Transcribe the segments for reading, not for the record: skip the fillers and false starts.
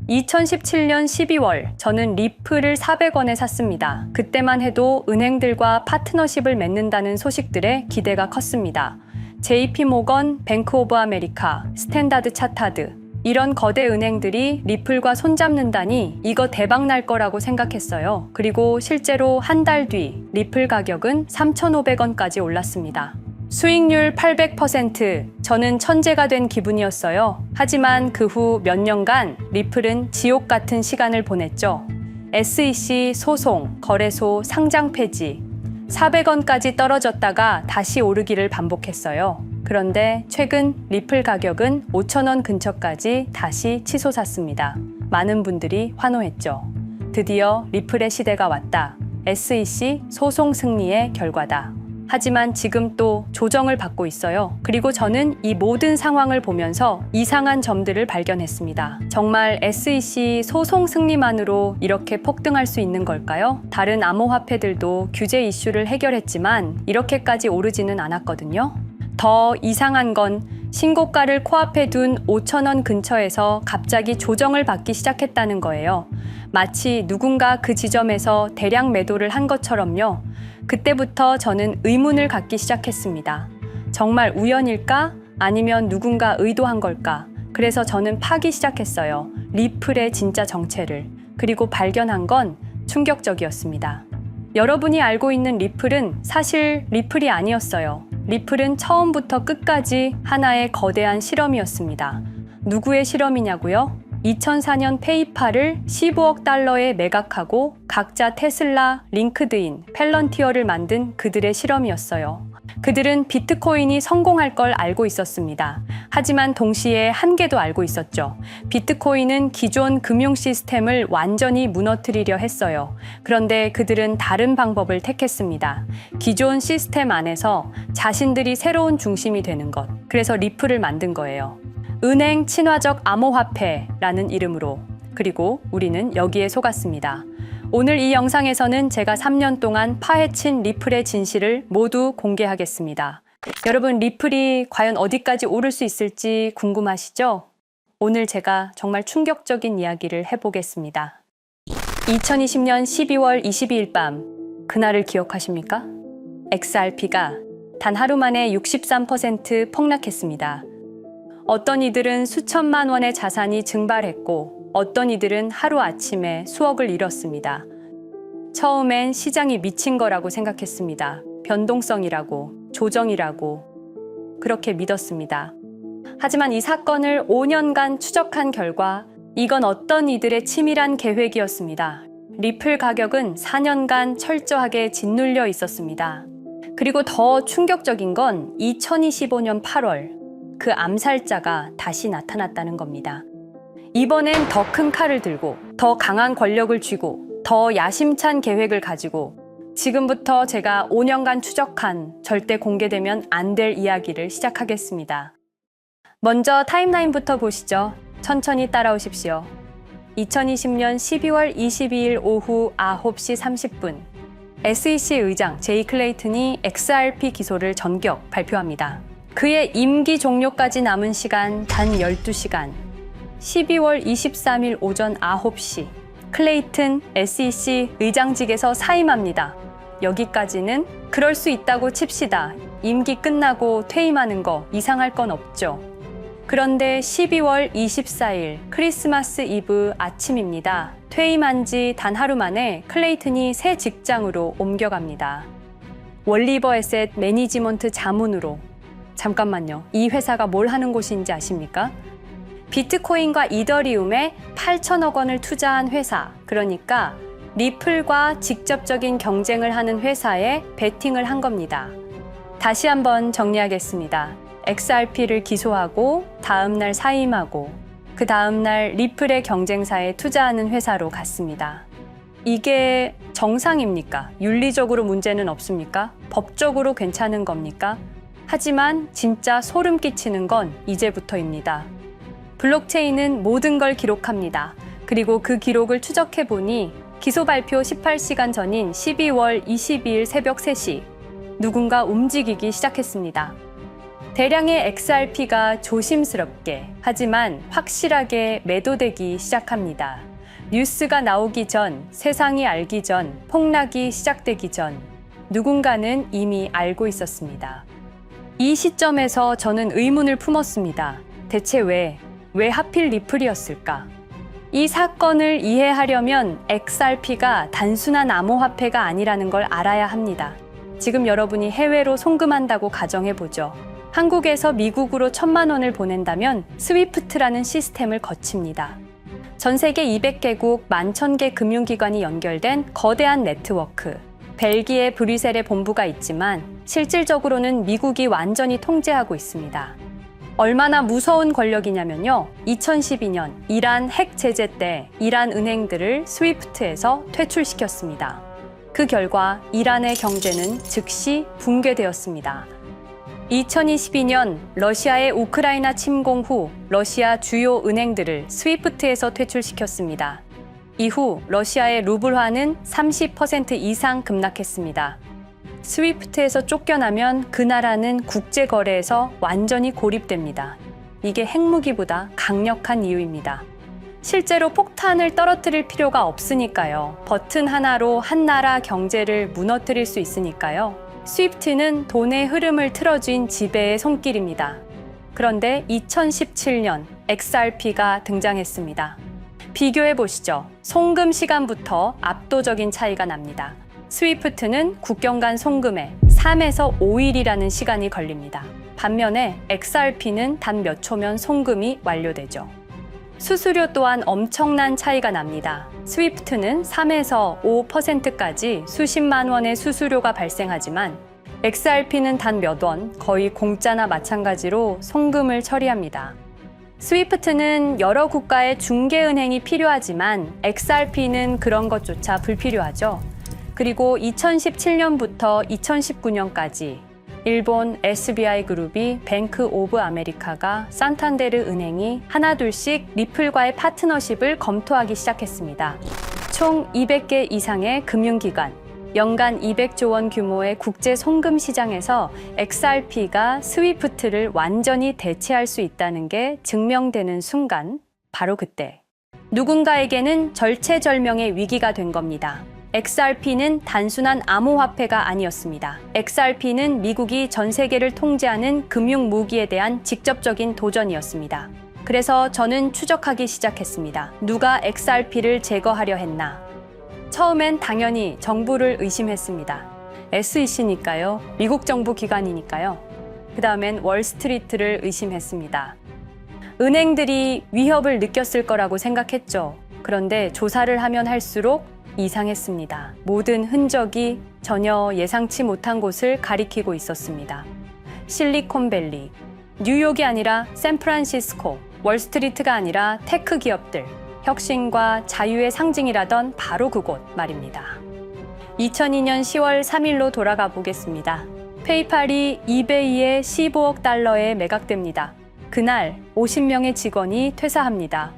2017년 12월 저는 리플을 400원에 샀습니다. 그때만 해도 은행들과 파트너십을 맺는다는 소식들에 기대가 컸습니다. JP모건, 뱅크 오브 아메리카, 스탠다드 차타드 이런 거대 은행들이 리플과 손잡는다니 이거 대박 날 거라고 생각했어요. 그리고 실제로 한 달 뒤 리플 가격은 3,500원까지 올랐습니다. 수익률 800%, 저는 천재가 된 기분이었어요. 하지만 그 후 몇 년간 리플은 지옥 같은 시간을 보냈죠. SEC 소송, 거래소 상장 폐지, 400원까지 떨어졌다가 다시 오르기를 반복했어요. 그런데 최근 리플 가격은 5,000원 근처까지 다시 치솟았습니다. 많은 분들이 환호했죠. 드디어 리플의 시대가 왔다. SEC 소송 승리의 결과다. 하지만 지금 또 조정을 받고 있어요. 그리고 저는 이 모든 상황을 보면서 이상한 점들을 발견했습니다. 정말 SEC 소송 승리만으로 이렇게 폭등할 수 있는 걸까요? 다른 암호화폐들도 규제 이슈를 해결했지만 이렇게까지 오르지는 않았거든요. 더 이상한 건 신고가를 코앞에 둔 5,000원 근처에서 갑자기 조정을 받기 시작했다는 거예요. 마치 누군가 그 지점에서 대량 매도를 한 것처럼요. 그때부터 저는 의문을 갖기 시작했습니다. 정말 우연일까? 아니면 누군가 의도한 걸까? 그래서 저는 파기 시작했어요. 리플의 진짜 정체를. 그리고 발견한 건 충격적이었습니다. 여러분이 알고 있는 리플은 사실 리플이 아니었어요. 리플은 처음부터 끝까지 하나의 거대한 실험이었습니다. 누구의 실험이냐고요? 2004년 페이팔을 15억 달러에 매각하고 각자 테슬라, 링크드인, 펠런티어를 만든 그들의 실험이었어요. 그들은 비트코인이 성공할 걸 알고 있었습니다. 하지만 동시에 한계도 알고 있었죠. 비트코인은 기존 금융 시스템을 완전히 무너뜨리려 했어요. 그런데 그들은 다른 방법을 택했습니다. 기존 시스템 안에서 자신들이 새로운 중심이 되는 것. 그래서 리플을 만든 거예요. 은행 친화적 암호화폐라는 이름으로. 그리고 우리는 여기에 속았습니다. 오늘 이 영상에서는 제가 3년 동안 파헤친 리플의 진실을 모두 공개하겠습니다. 여러분, 리플이 과연 어디까지 오를 수 있을지 궁금하시죠? 오늘 제가 정말 충격적인 이야기를 해보겠습니다. 2020년 12월 22일 밤, 그날을 기억하십니까? XRP가 단 하루 만에 63% 폭락했습니다. 어떤 이들은 수천만 원의 자산이 증발했고 어떤 이들은 하루아침에 수억을 잃었습니다. 처음엔 시장이 미친 거라고 생각했습니다. 변동성이라고, 조정이라고 그렇게 믿었습니다. 하지만 이 사건을 5년간 추적한 결과 이건 어떤 이들의 치밀한 계획이었습니다. 리플 가격은 4년간 철저하게 짓눌려 있었습니다. 그리고 더 충격적인 건 2025년 8월 그 암살자가 다시 나타났다는 겁니다. 이번엔 더 큰 칼을 들고 더 강한 권력을 쥐고 더 야심찬 계획을 가지고 지금부터 제가 5년간 추적한 절대 공개되면 안 될 이야기를 시작하겠습니다. 먼저 타임라인부터 보시죠. 천천히 따라오십시오. 2020년 12월 22일 오후 9시 30분 SEC 의장 제이 클레이튼이 XRP 기소를 전격 발표합니다. 그의 임기 종료까지 남은 시간 단 12시간. 12월 23일 오전 9시 클레이튼 SEC 의장직에서 사임합니다. 여기까지는 그럴 수 있다고 칩시다. 임기 끝나고 퇴임하는 거 이상할 건 없죠. 그런데 12월 24일 크리스마스 이브 아침입니다. 퇴임한 지 단 하루 만에 클레이튼이 새 직장으로 옮겨갑니다. 월리버 에셋 매니지먼트 자문으로. 잠깐만요. 이 회사가 뭘 하는 곳인지 아십니까? 비트코인과 이더리움에 8천억 원을 투자한 회사, 그러니까 리플과 직접적인 경쟁을 하는 회사에 베팅을 한 겁니다. 다시 한번 정리하겠습니다. XRP를 기소하고 다음날 사임하고 그 다음날 리플의 경쟁사에 투자하는 회사로 갔습니다. 이게 정상입니까? 윤리적으로 문제는 없습니까? 법적으로 괜찮은 겁니까? 하지만 진짜 소름 끼치는 건 이제부터입니다. 블록체인은 모든 걸 기록합니다. 그리고 그 기록을 추적해보니 기소 발표 18시간 전인 12월 22일 새벽 3시 누군가 움직이기 시작했습니다. 대량의 XRP가 조심스럽게 하지만 확실하게 매도되기 시작합니다. 뉴스가 나오기 전, 세상이 알기 전, 폭락이 시작되기 전 누군가는 이미 알고 있었습니다. 이 시점에서 저는 의문을 품었습니다. 대체 왜 하필 리플이었을까? 이 사건을 이해하려면 XRP가 단순한 암호화폐가 아니라는 걸 알아야 합니다. 지금 여러분이 해외로 송금한다고 가정해보죠. 한국에서 미국으로 1,000만 원을 보낸다면 스위프트라는 시스템을 거칩니다. 전 세계 200개국 11,000개 금융기관이 연결된 거대한 네트워크. 벨기에 브뤼셀에 본부가 있지만 실질적으로는 미국이 완전히 통제하고 있습니다. 얼마나 무서운 권력이냐면요. 2012년 이란 핵 제재 때 이란 은행들을 스위프트에서 퇴출시켰습니다. 그 결과 이란의 경제는 즉시 붕괴되었습니다. 2022년 러시아의 우크라이나 침공 후 러시아 주요 은행들을 스위프트에서 퇴출시켰습니다. 이후 러시아의 루블화는 30% 이상 급락했습니다. 스위프트에서 쫓겨나면 그 나라는 국제거래에서 완전히 고립됩니다. 이게 핵무기보다 강력한 이유입니다. 실제로 폭탄을 떨어뜨릴 필요가 없으니까요. 버튼 하나로 한 나라 경제를 무너뜨릴 수 있으니까요. 스위프트는 돈의 흐름을 틀어쥔 지배의 손길입니다. 그런데 2017년 XRP가 등장했습니다. 비교해 보시죠. 송금 시간부터 압도적인 차이가 납니다. 스위프트는 국경 간 송금에 3에서 5일이라는 시간이 걸립니다. 반면에 XRP는 단 몇 초면 송금이 완료되죠. 수수료 또한 엄청난 차이가 납니다. 스위프트는 3에서 5%까지 수십만 원의 수수료가 발생하지만 XRP는 단 몇 원, 거의 공짜나 마찬가지로 송금을 처리합니다. 스위프트는 여러 국가의 중개은행이 필요하지만 XRP는 그런 것조차 불필요하죠. 그리고 2017년부터 2019년까지 일본 SBI 그룹이 뱅크 오브 아메리카가 산탄데르 은행이 하나둘씩 리플과의 파트너십을 검토하기 시작했습니다. 총 200개 이상의 금융기관, 연간 200조 원 규모의 국제 송금 시장에서 XRP가 스위프트를 완전히 대체할 수 있다는 게 증명되는 순간, 바로 그때 누군가에게는 절체절명의 위기가 된 겁니다. XRP는 단순한 암호화폐가 아니었습니다. XRP는 미국이 전 세계를 통제하는 금융 무기에 대한 직접적인 도전이었습니다. 그래서 저는 추적하기 시작했습니다. 누가 XRP를 제거하려 했나? 처음엔 당연히 정부를 의심했습니다. SEC니까요. 미국 정부 기관이니까요. 그 다음엔 월스트리트를 의심했습니다. 은행들이 위협을 느꼈을 거라고 생각했죠. 그런데 조사를 하면 할수록 이상했습니다. 모든 흔적이 전혀 예상치 못한 곳을 가리키고 있었습니다. 실리콘밸리, 뉴욕이 아니라 샌프란시스코, 월스트리트가 아니라 테크 기업들, 혁신과 자유의 상징이라던 바로 그곳 말입니다. 2002년 10월 3일로 돌아가 보겠습니다. 페이팔이 이베이에 15억 달러에 매각됩니다. 그날 50명의 직원이 퇴사합니다.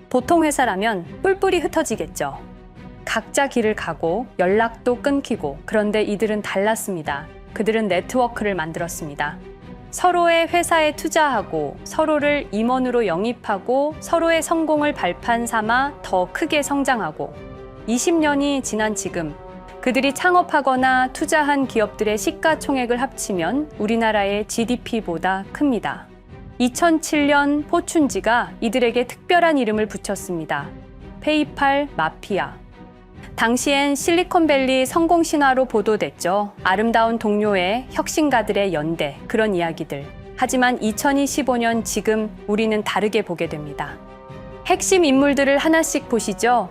보통 회사라면 뿔뿔이 흩어지겠죠. 각자 길을 가고 연락도 끊기고, 그런데 이들은 달랐습니다. 그들은 네트워크를 만들었습니다. 서로의 회사에 투자하고 서로를 임원으로 영입하고 서로의 성공을 발판 삼아 더 크게 성장하고 20년이 지난 지금 그들이 창업하거나 투자한 기업들의 시가총액을 합치면 우리나라의 GDP보다 큽니다. 2007년 포춘지가 이들에게 특별한 이름을 붙였습니다. 페이팔 마피아. 당시엔 실리콘밸리 성공 신화로 보도됐죠. 아름다운 동료의 혁신가들의 연대, 그런 이야기들. 하지만 2025년 지금 우리는 다르게 보게 됩니다. 핵심 인물들을 하나씩 보시죠.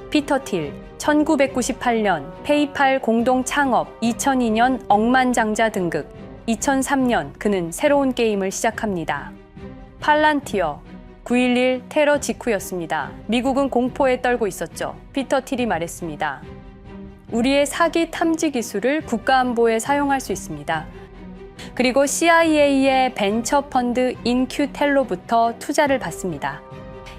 피터 틸, 1998년 페이팔 공동 창업, 2002년 억만장자 등극, 2003년 그는 새로운 게임을 시작합니다. 팔란티어, 9.11 테러 직후였습니다. 미국은 공포에 떨고 있었죠. 피터 틸이 말했습니다. 우리의 사기 탐지 기술을 국가안보에 사용할 수 있습니다. 그리고 CIA의 벤처 펀드 인큐텔로부터 투자를 받습니다.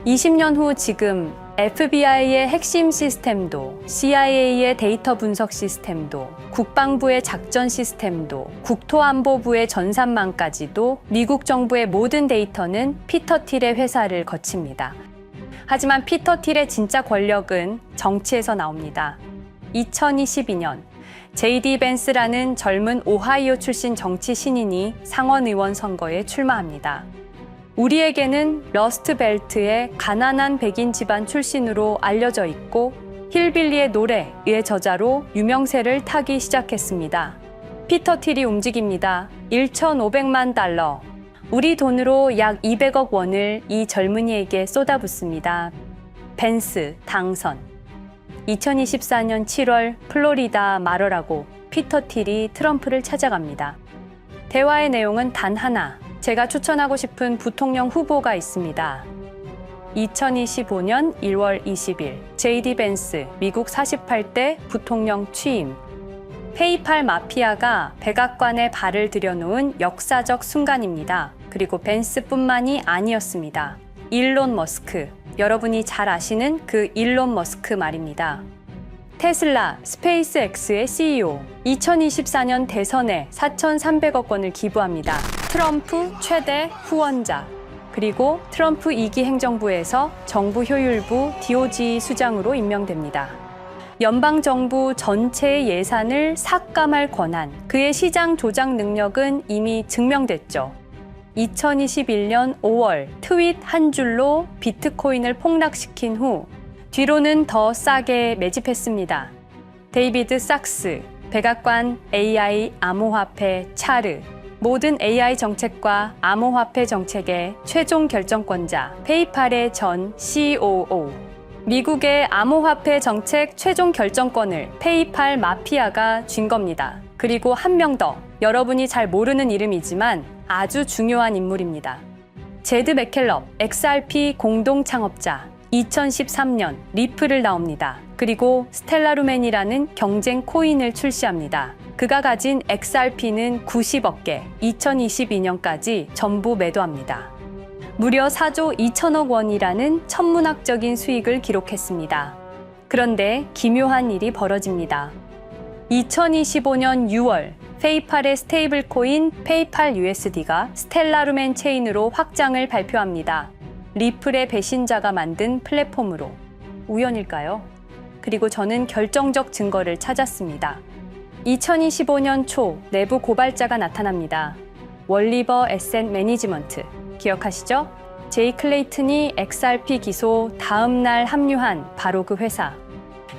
20년 후 지금 FBI의 핵심 시스템도, CIA의 데이터 분석 시스템도, 국방부의 작전 시스템도, 국토안보부의 전산망까지도 미국 정부의 모든 데이터는 피터 틸의 회사를 거칩니다. 하지만 피터 틸의 진짜 권력은 정치에서 나옵니다. 2022년 J.D. 벤스라는 젊은 오하이오 출신 정치 신인이 상원 의원 선거에 출마합니다. 우리에게는 러스트 벨트의 가난한 백인 집안 출신으로 알려져 있고 힐빌리의 노래의 저자로 유명세를 타기 시작했습니다. 피터 틸이 움직입니다. 1,500만 달러, 우리 돈으로 약 200억 원을 이 젊은이에게 쏟아붓습니다. 벤스 당선. 2024년 7월 플로리다 마러라고 피터 틸이 트럼프를 찾아갑니다. 대화의 내용은 단 하나. 제가 추천하고 싶은 부통령 후보가 있습니다. 2025년 1월 20일 J.D. 벤스 미국 48대 부통령 취임. 페이팔 마피아가 백악관에 발을 들여놓은 역사적 순간입니다. 그리고 벤스뿐만이 아니었습니다. 일론 머스크, 여러분이 잘 아시는 그 일론 머스크 말입니다. 테슬라, 스페이스X의 CEO, 2024년 대선에 4,300억 원을 기부합니다. 트럼프 최대 후원자, 그리고 트럼프 2기 행정부에서 정부 효율부 DOJ 수장으로 임명됩니다. 연방정부 전체의 예산을 삭감할 권한, 그의 시장 조작 능력은 이미 증명됐죠. 2021년 5월 트윗 한 줄로 비트코인을 폭락시킨 후 뒤로는 더 싸게 매집했습니다. 데이비드 sak스, 백악관 AI 암호화폐 차르, 모든 AI 정책과 암호화폐 정책의 최종 결정권자 페이팔의 전 COO, 미국의 암호화폐 정책 최종 결정권을 페이팔 마피아가 쥔 겁니다. 그리고 한 명 더, 여러분이 잘 모르는 이름이지만 아주 중요한 인물입니다. 제드 맥켈럽, XRP 공동 창업자, 2013년 리플을 나옵니다. 그리고 스텔라루멘이라는 경쟁 코인을 출시합니다. 그가 가진 XRP는 90억 개, 2022년까지 전부 매도합니다. 무려 4조 2천억 원이라는 천문학적인 수익을 기록했습니다. 그런데 기묘한 일이 벌어집니다. 2025년 6월 페이팔의 스테이블 코인 페이팔 USD가 스텔라루멘 체인으로 확장을 발표합니다. 리플의 배신자가 만든 플랫폼으로. 우연일까요? 그리고 저는 결정적 증거를 찾았습니다. 2025년 초 내부 고발자가 나타납니다. 월리버 에셋 매니지먼트. 기억하시죠? 제이 클레이튼이 XRP 기소 다음 날 합류한 바로 그 회사.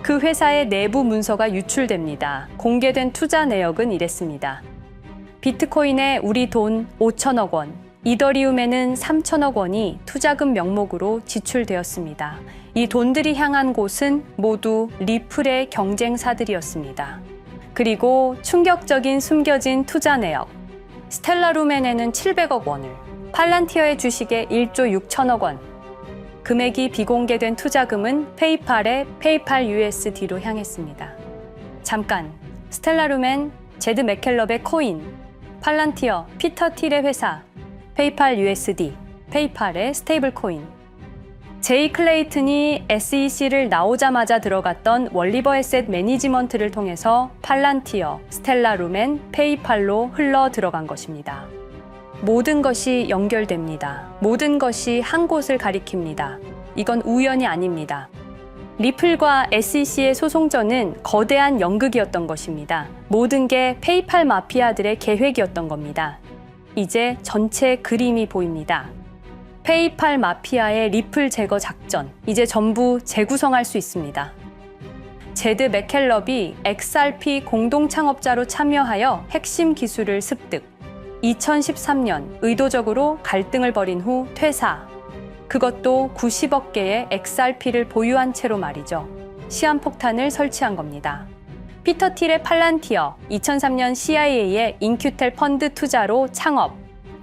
그 회사의 내부 문서가 유출됩니다. 공개된 투자 내역은 이랬습니다. 비트코인에 우리 돈 5천억 원, 이더리움에는 3천억 원이 투자금 명목으로 지출되었습니다. 이 돈들이 향한 곳은 모두 리플의 경쟁사들이었습니다. 그리고 충격적인 숨겨진 투자 내역. 스텔라루멘에는 700억 원을, 팔란티어의 주식에 1조 6천억 원, 금액이 비공개된 투자금은 페이팔의 페이팔 USD로 향했습니다. 잠깐, 스텔라루멘, 제드 맥켈럽의 코인, 팔란티어, 피터 틸의 회사, 페이팔 USD, 페이팔의 스테이블 코인. 제이 클레이튼이 SEC를 나오자마자 들어갔던 월리버 에셋 매니지먼트를 통해서 팔란티어, 스텔라루멘, 페이팔로 흘러 들어간 것입니다. 모든 것이 연결됩니다. 모든 것이 한 곳을 가리킵니다. 이건 우연이 아닙니다. 리플과 SEC의 소송전은 거대한 연극이었던 것입니다. 모든 게 페이팔 마피아들의 계획이었던 겁니다. 이제 전체 그림이 보입니다. 페이팔 마피아의 리플 제거 작전, 이제 전부 재구성할 수 있습니다. 제드 맥켈럽이 XRP 공동 창업자로 참여하여 핵심 기술을 습득. 2013년 의도적으로 갈등을 벌인 후 퇴사. 그것도 90억 개의 XRP를 보유한 채로 말이죠. 시한폭탄을 설치한 겁니다. 피터 틸의 팔란티어, 2003년 CIA의 인큐텔 펀드 투자로 창업.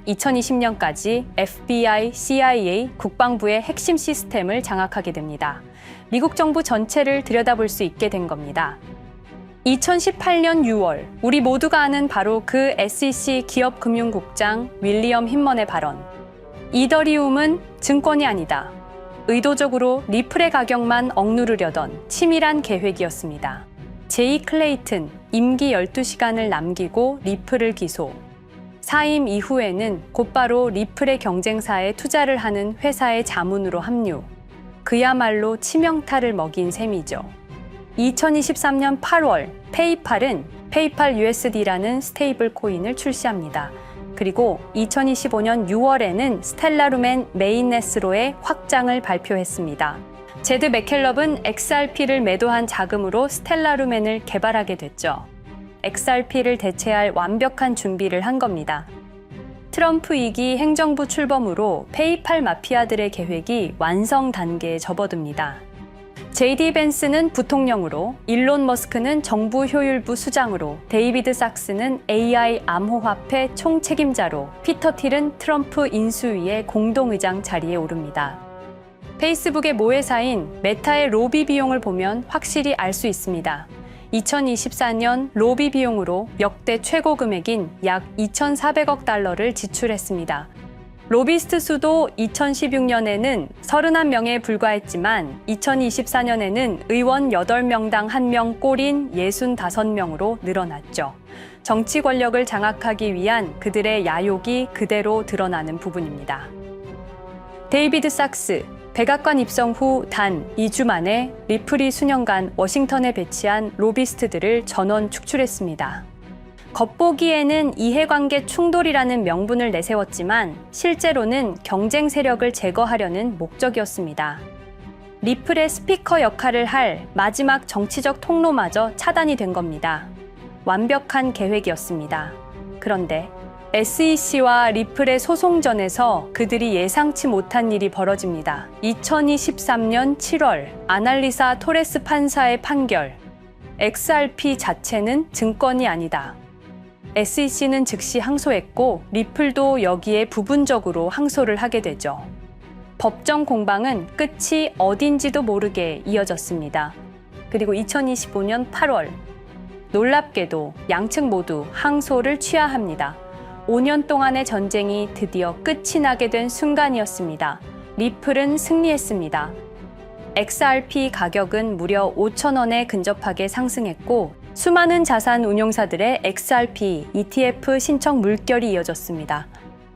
2020년까지 FBI, CIA, 국방부의 핵심 시스템을 장악하게 됩니다. 미국 정부 전체를 들여다볼 수 있게 된 겁니다. 2018년 6월, 우리 모두가 아는 바로 그 SEC 기업금융국장 윌리엄 힌먼의 발언. 이더리움은 증권이 아니다. 의도적으로 리플의 가격만 억누르려던 치밀한 계획이었습니다. 제이 클레이튼 임기 12시간을 남기고 리플을 기소. 사임 이후에는 곧바로 리플의 경쟁사에 투자를 하는 회사의 자문으로 합류. 그야말로 치명타를 먹인 셈이죠. 2023년 8월 페이팔은 페이팔 USD라는 스테이블 코인을 출시합니다. 그리고 2025년 6월에는 스텔라룸앤 메인넷으로의 확장을 발표했습니다. 제드 맥켈럽은 XRP를 매도한 자금으로 스텔라룸앤을 개발하게 됐죠. XRP를 대체할 완벽한 준비를 한 겁니다. 트럼프 2기 행정부 출범으로 페이팔 마피아들의 계획이 완성 단계에 접어듭니다. JD 벤스는 부통령으로, 일론 머스크는 정부 효율부 수장으로, 데이비드 sak스는 AI 암호화폐 총책임자로, 피터 틸은 트럼프 인수위의 공동의장 자리에 오릅니다. 페이스북의 모회사인 메타의 로비 비용을 보면 확실히 알 수 있습니다. 2024년 로비 비용으로 역대 최고 금액인 약 2,400억 달러를 지출했습니다. 로비스트 수도 2016년에는 31명에 불과했지만 2024년에는 의원 8명당 1명 꼴인 65명으로 늘어났죠. 정치 권력을 장악하기 위한 그들의 야욕이 그대로 드러나는 부분입니다. 데이비드 sak스, 백악관 입성 후 단 2주 만에 리플이 수년간 워싱턴에 배치한 로비스트들을 전원 축출했습니다. 겉보기에는 이해관계 충돌이라는 명분을 내세웠지만 실제로는 경쟁 세력을 제거하려는 목적이었습니다. 리플의 스피커 역할을 할 마지막 정치적 통로마저 차단이 된 겁니다. 완벽한 계획이었습니다. 그런데 SEC와 리플의 소송전에서 그들이 예상치 못한 일이 벌어집니다. 2023년 7월 아날리사 토레스 판사의 판결. XRP 자체는 증권이 아니다. SEC는 즉시 항소했고 리플도 여기에 부분적으로 항소를 하게 되죠. 법정 공방은 끝이 어딘지도 모르게 이어졌습니다. 그리고 2025년 8월 놀랍게도 양측 모두 항소를 취하합니다. 5년 동안의 전쟁이 드디어 끝이 나게 된 순간이었습니다. 리플은 승리했습니다. XRP 가격은 무려 5,000원에 근접하게 상승했고 수많은 자산 운용사들의 XRP ETF 신청 물결이 이어졌습니다.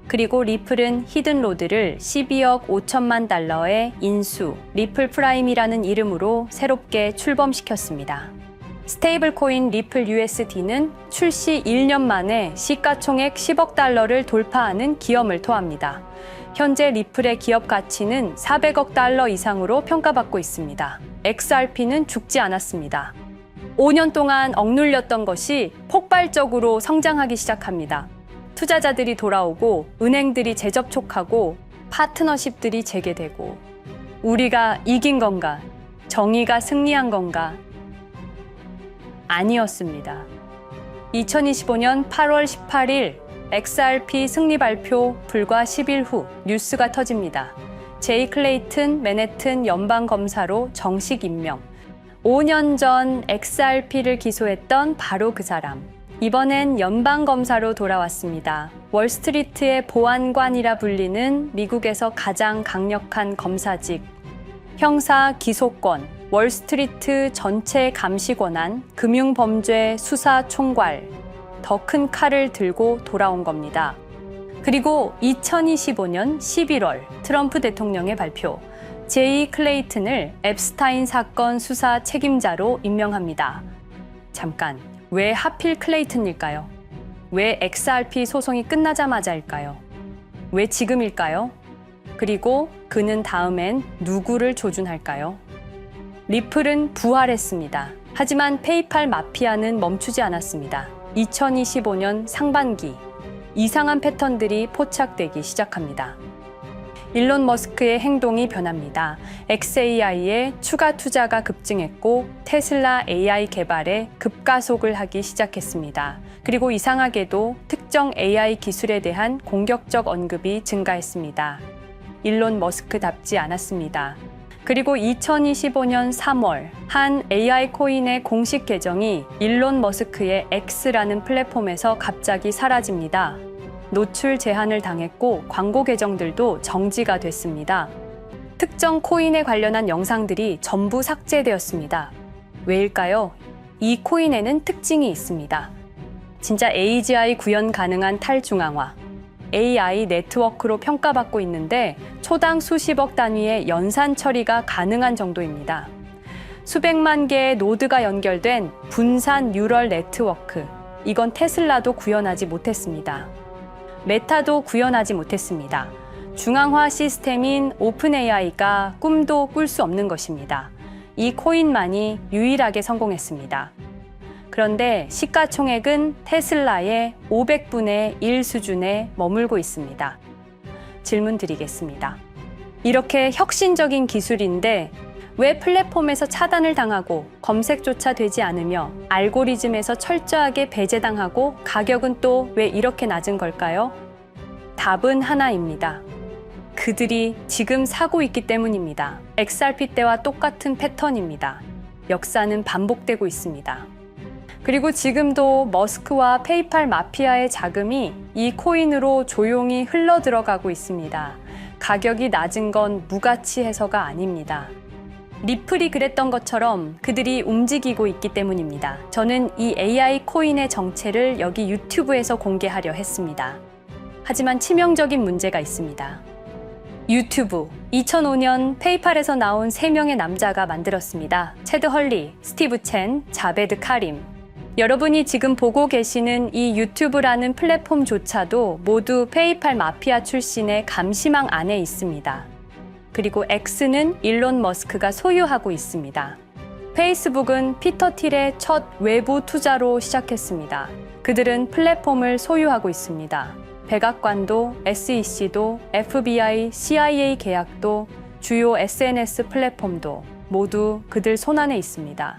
그리고 리플은 히든로드를 12억 5천만 달러의 인수, 리플 프라임이라는 이름으로 새롭게 출범시켰습니다. 스테이블 코인 리플 USD는 출시 1년 만에 시가총액 10억 달러를 돌파하는 기염을 토합니다. 현재 리플의 기업 가치는 400억 달러 이상으로 평가받고 있습니다. XRP는 죽지 않았습니다. 5년 동안 억눌렸던 것이 폭발적으로 성장하기 시작합니다. 투자자들이 돌아오고 은행들이 재접촉하고 파트너십들이 재개되고 우리가 이긴 건가? 정의가 승리한 건가? 아니었습니다. 2025년 8월 18일 XRP 승리 발표 불과 10일 후 뉴스가 터집니다. 제이 클레이튼 맨해튼 연방검사로 정식 임명. 5년 전 XRP를 기소했던 바로 그 사람. 이번엔 연방검사로 돌아왔습니다. 월스트리트의 보안관이라 불리는 미국에서 가장 강력한 검사직. 형사 기소권, 월스트리트 전체 감시 권한, 금융범죄 수사 총괄. 더 큰 칼을 들고 돌아온 겁니다. 그리고 2025년 11월 트럼프 대통령의 발표. 제이 클레이튼을 앱스타인 사건 수사 책임자로 임명합니다. 잠깐, 왜 하필 클레이튼일까요? 왜 XRP 소송이 끝나자마자일까요? 왜 지금일까요? 그리고 그는 다음엔 누구를 조준할까요? 리플은 부활했습니다. 하지만 페이팔 마피아는 멈추지 않았습니다. 2025년 상반기, 이상한 패턴들이 포착되기 시작합니다. 일론 머스크의 행동이 변합니다. xAI에 추가 투자가 급증했고 테슬라 AI 개발에 급가속을 하기 시작했습니다. 그리고 이상하게도 특정 AI 기술에 대한 공격적 언급이 증가했습니다. 일론 머스크답지 않았습니다. 그리고 2025년 3월 한 AI 코인의 공식 계정이 일론 머스크의 X라는 플랫폼에서 갑자기 사라집니다. 노출 제한을 당했고 광고 계정들도 정지가 됐습니다. 특정 코인에 관련한 영상들이 전부 삭제되었습니다. 왜일까요? 이 코인에는 특징이 있습니다. 진짜 AGI 구현 가능한 탈중앙화, AI 네트워크로 평가받고 있는데 초당 수십억 단위의 연산 처리가 가능한 정도입니다. 수백만 개의 노드가 연결된 분산 뉴럴 네트워크, 이건 테슬라도 구현하지 못했습니다. 메타도 구현하지 못했습니다. 중앙화 시스템인 오픈 AI가 꿈도 꿀 수 없는 것입니다. 이 코인만이 유일하게 성공했습니다. 그런데 시가총액은 테슬라의 500분의 1 수준에 머물고 있습니다. 질문 드리겠습니다. 이렇게 혁신적인 기술인데 왜 플랫폼에서 차단을 당하고 검색조차 되지 않으며 알고리즘에서 철저하게 배제당하고 가격은 또 왜 이렇게 낮은 걸까요? 답은 하나입니다. 그들이 지금 사고 있기 때문입니다. XRP 때와 똑같은 패턴입니다. 역사는 반복되고 있습니다. 그리고 지금도 머스크와 페이팔 마피아의 자금이 이 코인으로 조용히 흘러 들어가고 있습니다. 가격이 낮은 건 무가치해서가 아닙니다. 리플이 그랬던 것처럼 그들이 움직이고 있기 때문입니다. 저는 이 AI 코인의 정체를 여기 유튜브에서 공개하려 했습니다. 하지만 치명적인 문제가 있습니다. 유튜브, 2005년 페이팔에서 나온 3명의 남자가 만들었습니다. 체드 헐리, 스티브 첸, 자베드 카림. 여러분이 지금 보고 계시는 이 유튜브라는 플랫폼조차도 모두 페이팔 마피아 출신의 감시망 안에 있습니다. 그리고 X는 일론 머스크가 소유하고 있습니다. 페이스북은 피터 틸의 첫 외부 투자로 시작했습니다. 그들은 플랫폼을 소유하고 있습니다. 백악관도, SEC도, FBI, CIA 계약도, 주요 SNS 플랫폼도 모두 그들 손안에 있습니다.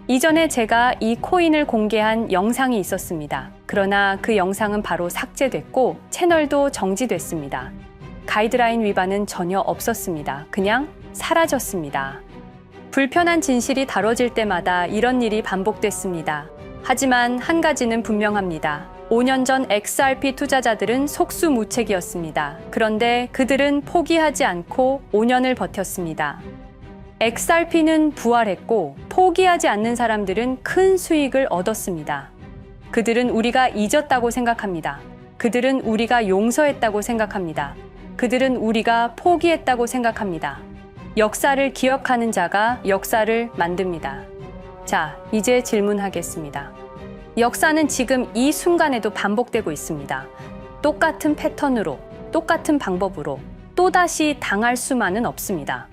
이전에 제가 이 코인을 공개한 영상이 있었습니다. 그러나 그 영상은 바로 삭제됐고 채널도 정지됐습니다. 가이드라인 위반은 전혀 없었습니다. 그냥 사라졌습니다. 불편한 진실이 다뤄질 때마다 이런 일이 반복됐습니다. 하지만 한 가지는 분명합니다. 5년 전 XRP 투자자들은 속수무책이었습니다. 그런데 그들은 포기하지 않고 5년을 버텼습니다. XRP는 부활했고 포기하지 않는 사람들은 큰 수익을 얻었습니다. 그들은 우리가 잊었다고 생각합니다. 그들은 우리가 용서했다고 생각합니다. 그들은 우리가 포기했다고 생각합니다. 역사를 기억하는 자가 역사를 만듭니다. 자, 이제 질문하겠습니다. 역사는 지금 이 순간에도 반복되고 있습니다. 똑같은 패턴으로, 똑같은 방법으로 또다시 당할 수만은 없습니다.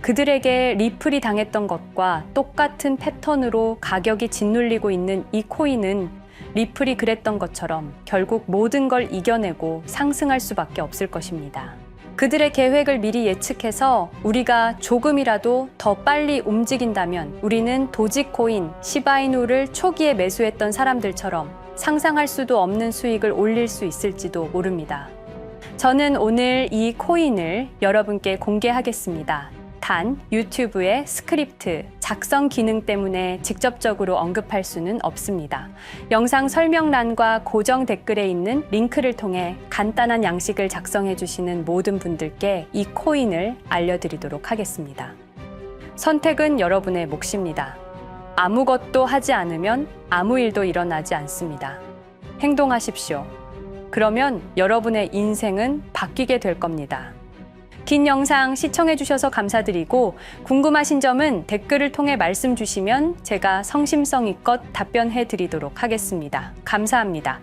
그들에게 리플이 당했던 것과 똑같은 패턴으로 가격이 짓눌리고 있는 이 코인은 리플이 그랬던 것처럼 결국 모든 걸 이겨내고 상승할 수밖에 없을 것입니다. 그들의 계획을 미리 예측해서 우리가 조금이라도 더 빨리 움직인다면 우리는 도지코인, 시바이누를 초기에 매수했던 사람들처럼 상상할 수도 없는 수익을 올릴 수 있을지도 모릅니다. 저는 오늘 이 코인을 여러분께 공개하겠습니다. 단, 유튜브의 스크립트, 작성 기능 때문에 직접적으로 언급할 수는 없습니다. 영상 설명란과 고정 댓글에 있는 링크를 통해 간단한 양식을 작성해 주시는 모든 분들께 이 코인을 알려드리도록 하겠습니다. 선택은 여러분의 몫입니다. 아무것도 하지 않으면 아무 일도 일어나지 않습니다. 행동하십시오. 그러면 여러분의 인생은 바뀌게 될 겁니다. 긴 영상 시청해주셔서 감사드리고 궁금하신 점은 댓글을 통해 말씀 주시면 제가 성심성의껏 답변해 드리도록 하겠습니다. 감사합니다.